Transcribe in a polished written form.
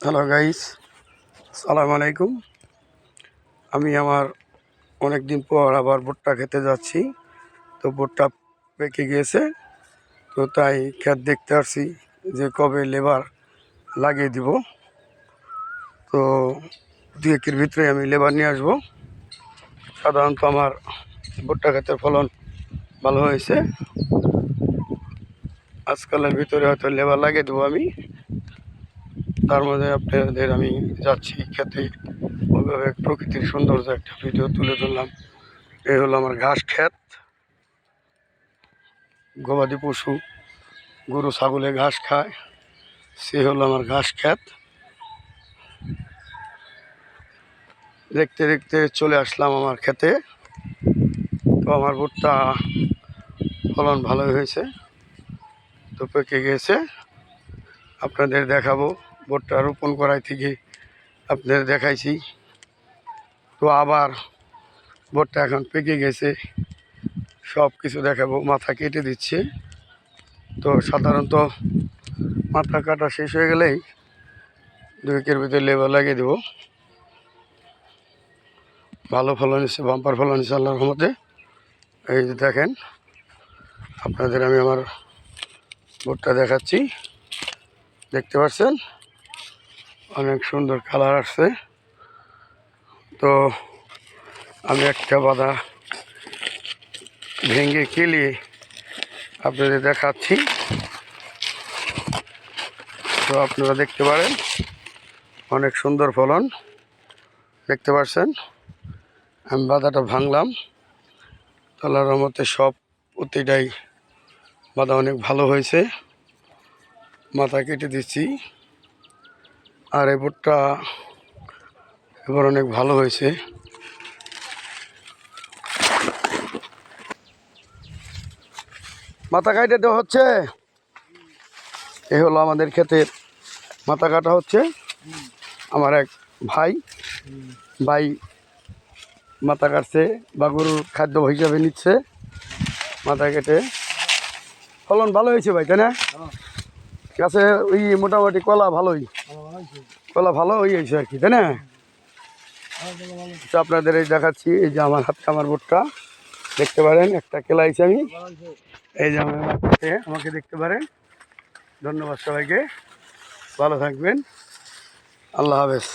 Hello guys, আসসালামু আলাইকুম। আমি আমার অনেক দিন পর আবার ভুট্টা খেতে যাচ্ছি। তো ভুট্টা পেকে গিয়েছে, তো তাই ক্ষেত দেখতে আসছি যে কবে লেবার লাগিয়ে দিব। তো 2-1 ভিতরে আমি লেবার নিয়ে আসবো। সাধারণত আমার ভুট্টা ক্ষেতের ফলন ভালো হয়েছে। আজকালের ভিতরে হয়তো লেবার লাগিয়ে দেবো আমি। তার মধ্যে আপনাদের আমি যাচ্ছি খেতে, ওইভাবে প্রকৃতির সৌন্দর্য একটা ভিডিও তুলে ধরলাম। এই হলো আমার ঘাস ক্ষেত, গবাদি পশু গরু ছাগলে ঘাস খায়, সে হলো আমার ঘাস ক্ষেত। দেখতে দেখতে চলে আসলাম আমার ক্ষেতে। তো আমার ভুট্টা ফলন ভালোই হয়েছে, তো পেকে গেছে। আপনাদের দেখাবো, ভুট্টা রোপণ করাই থেকে আপনাদের দেখাইছি। তো আবার ভুট্টা এখন পেকে গেছে, সব কিছু দেখাবো। মাথা কেটে দিচ্ছে। তো সাধারণত মাথা কাটা শেষ হয়ে গেলেই 2-1 ভিতরে লেবার লাগিয়ে দেবো। ভালো ফলন এসেছে, বাম্পার ফলন এসেছে আল্লাহর রহমতে। এই যে দেখেন, আপনাদের আমি আমার ভুট্টা দেখাচ্ছি, দেখতে পাচ্ছেন অনেক সুন্দর কালার আসছে। তো আমি একটা বাদা ভেঙে কেলিয়ে আপনাদের দেখাচ্ছি, তো আপনারা দেখতে পারেন অনেক সুন্দর ফলন দেখতে পাচ্ছেন। আমি বাদাটা ভাঙলাম, আল্লাহর রহমতে সব প্রতিটাই বাদা অনেক ভালো হয়েছে। মাথা কেটে দিচ্ছি। আর এই ভুট্টা এবার অনেক ভালো হয়েছে। মাথা কাটে দেওয়া হচ্ছে। এই হলো আমাদের ক্ষেতের মাথা কাটা হচ্ছে। আমার এক ভাই মাথা কাটছে বা গরুর খাদ্য হিসাবে নিচ্ছে। মাথা কেটে ফলন ভালো হয়েছে ভাই, তাই না? গাছে ওই মোটামুটি কলা ভালোই, কলা ভালো হয়েছে আর কি, তাই না? আপনাদের এই দেখাচ্ছি, এই যে আমার হাতে আমার ভুট্টা দেখতে পারেন, একটা কেলাইছি আমি। এই যে আমাকে দেখতে পারেন। ধন্যবাদ সবাইকে, ভালো থাকবেন, আল্লাহ হাফেজ।